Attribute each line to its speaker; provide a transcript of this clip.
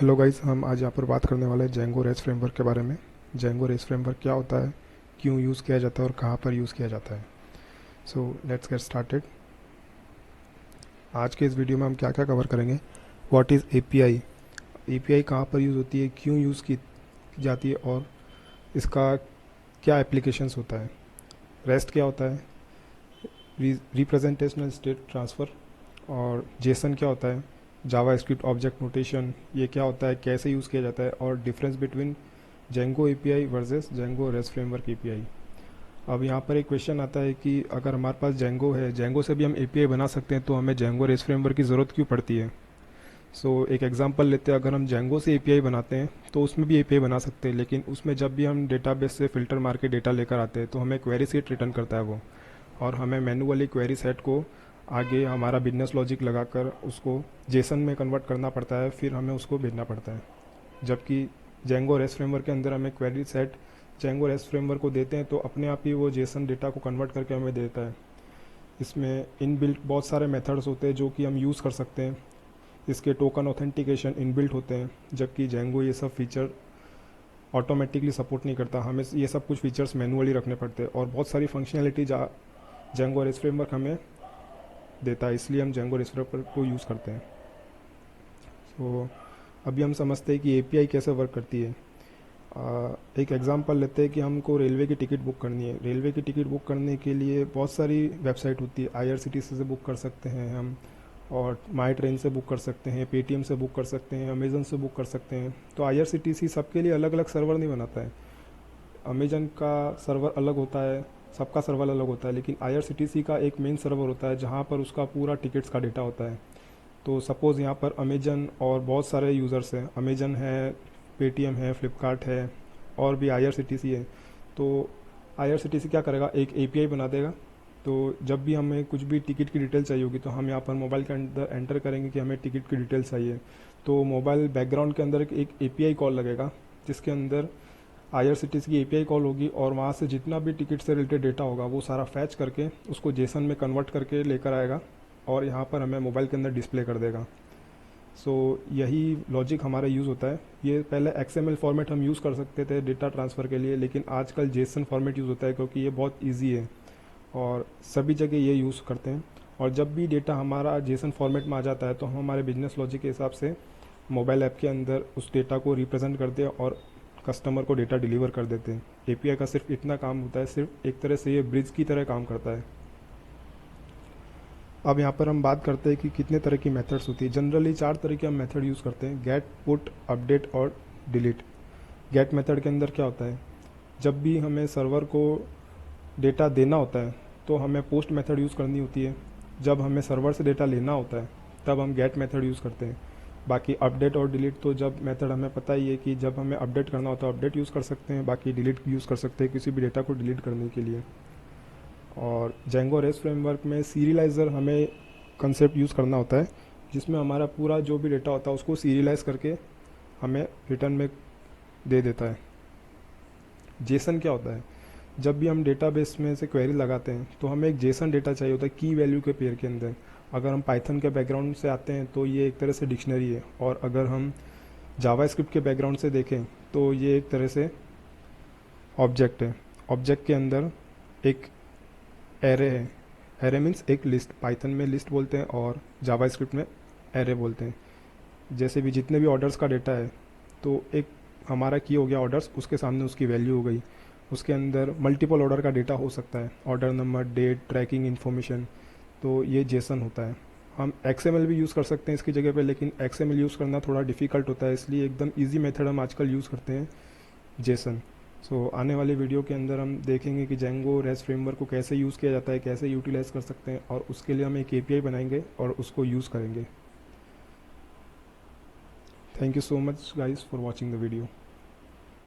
Speaker 1: Hello guys, हम आज यहाँ पर बात करने वाले हैं जेंगो रेस फ्रेमवर्क के बारे में। जेंगो रेस फ्रेमवर्क क्या होता है, क्यों यूज़ किया जाता है और कहाँ पर यूज़ किया जाता है। So let's get started. आज के इस वीडियो में हम क्या क्या कवर करेंगे। व्हाट इज़ एपीआई, एपीआई कहाँ पर यूज़ होती है, क्यों यूज़ की जाती है और इसका क्या एप्लीकेशंस होता है। रेस्ट क्या होता है, रिप्रेजेंटेशनल स्टेट ट्रांसफ़र। और जेसन क्या होता है, जावा स्क्रिप्ट ऑब्जेक्ट नोटेशन, ये क्या होता है, कैसे यूज़ किया जाता है और difference between Django API versus Django rest framework API. अब यहाँ पर एक क्वेश्चन आता है कि अगर हमारे पास जेंगो है, जेंगो से भी हम एपीआई बना सकते हैं, तो हमें जेंगो रेस्ट फ्रेमवर्क की ज़रूरत क्यों पड़ती है। एक एग्जांपल लेते हैं, अगर हम जेंगो से एपीआई बनाते हैं तो उसमें भी एपीआई बना सकते हैं, लेकिन उसमें जब भी हम डेटाबेस से फ़िल्टर मार के डेटा लेकर आते हैं तो हमें क्वेरी सेट रिटर्न करता है वो, और हमें मैनुअली क्वेरी सेट को आगे हमारा बिजनेस लॉजिक लगाकर उसको जेसन में कन्वर्ट करना पड़ता है, फिर हमें उसको भेजना पड़ता है। जबकि जेंगो रेस्ट फ्रेमवर्क के अंदर हमें query set Django rest framework को देते हैं तो अपने आप ही वो जेसन डेटा को कन्वर्ट करके हमें देता है। इसमें इनबिल्ट बहुत सारे मेथड्स होते हैं जो कि हम यूज़ कर सकते हैं। इसके टोकन ऑथेंटिकेशन इनबिल्ट होते हैं, जबकि जेंगो ये सब फीचर ऑटोमेटिकली सपोर्ट नहीं करता, हमें ये सब कुछ फीचर्स मैनुअली रखने पड़ते हैं। और बहुत सारी फंक्शनैलिटी जेंगो रेस्ट फ्रेमवर्क हमें देता है, इसलिए हम जेंगो रेस्ट फ्रेमवर्क को यूज़ करते हैं। अभी हम समझते हैं कि एपीआई कैसे वर्क करती है। एक एग्जांपल लेते हैं कि हमको रेलवे की टिकट बुक करनी है। रेलवे की टिकट बुक करने के लिए बहुत सारी वेबसाइट होती है। आईआरसीटीसी से बुक कर सकते हैं हम, और माई ट्रेन से बुक कर सकते हैं, पेटीएम से बुक कर सकते हैं, अमेज़न से बुक कर सकते हैं। तो आईआरसीटीसी सबके लिए अलग अलग सर्वर नहीं बनाता है। अमेजन का सर्वर अलग होता है, सबका सर्वर अलग होता है, लेकिन आईआरसीटीसी का एक मेन सर्वर होता है जहाँ पर उसका पूरा टिकट्स का डेटा होता है। तो सपोज़ यहाँ पर अमेजन और बहुत सारे यूज़र्स हैं, अमेजन है, पेटीएम है, फ्लिपकार्ट है, और भी आईआरसीटीसी है। तो आईआरसीटीसी क्या करेगा, एक एपीआई बना देगा। तो जब भी हमें कुछ भी टिकट की डिटेल चाहिए होगी तो हम यहाँ पर मोबाइल के अंदर एंटर करेंगे कि हमें टिकट की डिटेल चाहिए, तो मोबाइल बैकग्राउंड के अंदर एक एपीआई कॉल लगेगा, जिसके अंदर आईआरसीटीसी की एपीआई कॉल होगी, और वहाँ से जितना भी टिकट से रिलेटेड डेटा होगा वो सारा फैच करके उसको जेसन में कन्वर्ट करके लेकर आएगा, और यहाँ पर हमें मोबाइल के अंदर डिस्प्ले कर देगा। यही लॉजिक हमारा यूज़ होता है। ये पहले एक्सएमएल फॉर्मेट हम यूज़ कर सकते थे डेटा ट्रांसफ़र के लिए, लेकिन आजकल जेसन फॉर्मेट यूज़ होता है क्योंकि ये बहुत ईजी है और सभी जगह ये यूज़ करते हैं। और जब भी डेटा हमारा जेसन फॉर्मेट में आ जाता है तो हम हमारे बिजनेस लॉजिक के हिसाब से मोबाइल ऐप के अंदर उस डेटा को रिप्रेजेंट करते हैं और कस्टमर को डेटा डिलीवर कर देते हैं। एपीआई का सिर्फ इतना काम होता है, सिर्फ एक तरह से ये ब्रिज की तरह काम करता है। अब यहाँ पर हम बात करते हैं कि कितने तरह की मेथड्स होती है। जनरली 4 तरह के हम मेथड यूज़ करते हैं: गेट, पुट, अपडेट और डिलीट। गेट मेथड के अंदर क्या होता है, जब भी हमें सर्वर को डेटा देना होता है तो हमें पोस्ट मेथड यूज़ करनी होती है। जब हमें सर्वर से डेटा लेना होता है तब हम गेट मेथड यूज़ करते हैं। बाकी अपडेट और डिलीट तो जब मेथड हमें पता ही है कि जब हमें अपडेट करना होता है अपडेट यूज़ कर सकते हैं, बाकी डिलीट यूज़ कर सकते हैं किसी भी डेटा को डिलीट करने के लिए। और जेंगो रेस्ट फ्रेमवर्क में सीरियलाइज़र हमें कंसेप्ट यूज़ करना होता है, जिसमें हमारा पूरा जो भी डेटा होता है उसको सीरियलाइज करके हमें रिटर्न में दे देता है। जेसन क्या होता है, जब भी हम डेटाबेस में से क्वेरी लगाते हैं तो हमें एक जेसन डेटा चाहिए होता है की वैल्यू के पेयर के अंदर। अगर हम पाइथन के बैकग्राउंड से आते हैं तो ये एक तरह से डिक्शनरी है, और अगर हम जावा स्क्रिप्ट के बैकग्राउंड से देखें तो ये एक तरह से ऑब्जेक्ट है। ऑब्जेक्ट के अंदर एक एरे है। एरे मीन्स एक लिस्ट, पाइथन में लिस्ट बोलते हैं और जावा स्क्रिप्ट में एरे बोलते हैं। जैसे भी जितने भी ऑर्डर्स का डेटा है, तो एक हमारा की हो गया ऑर्डर्स, उसके सामने उसकी वैल्यू हो गई। उसके अंदर मल्टीपल ऑर्डर का डेटा हो सकता है, order number, date, tracking information. तो ये जेसन होता है। हम एक्सएमएल भी यूज़ कर सकते हैं इसकी जगह पे, लेकिन एक्सएमएल यूज़ करना थोड़ा डिफ़िकल्ट होता है, इसलिए एकदम इजी मेथड हम आजकल यूज़ करते हैं, जेसन। आने वाले वीडियो के अंदर हम देखेंगे कि जेंगो रेस्ट फ्रेमवर्क को कैसे यूज़ किया जाता है, कैसे यूटिलाइज़ कर सकते हैं, और उसके लिए हम एक एपीआई बनाएंगे और उसको यूज़ करेंगे। Thank you so much guys for watching the video.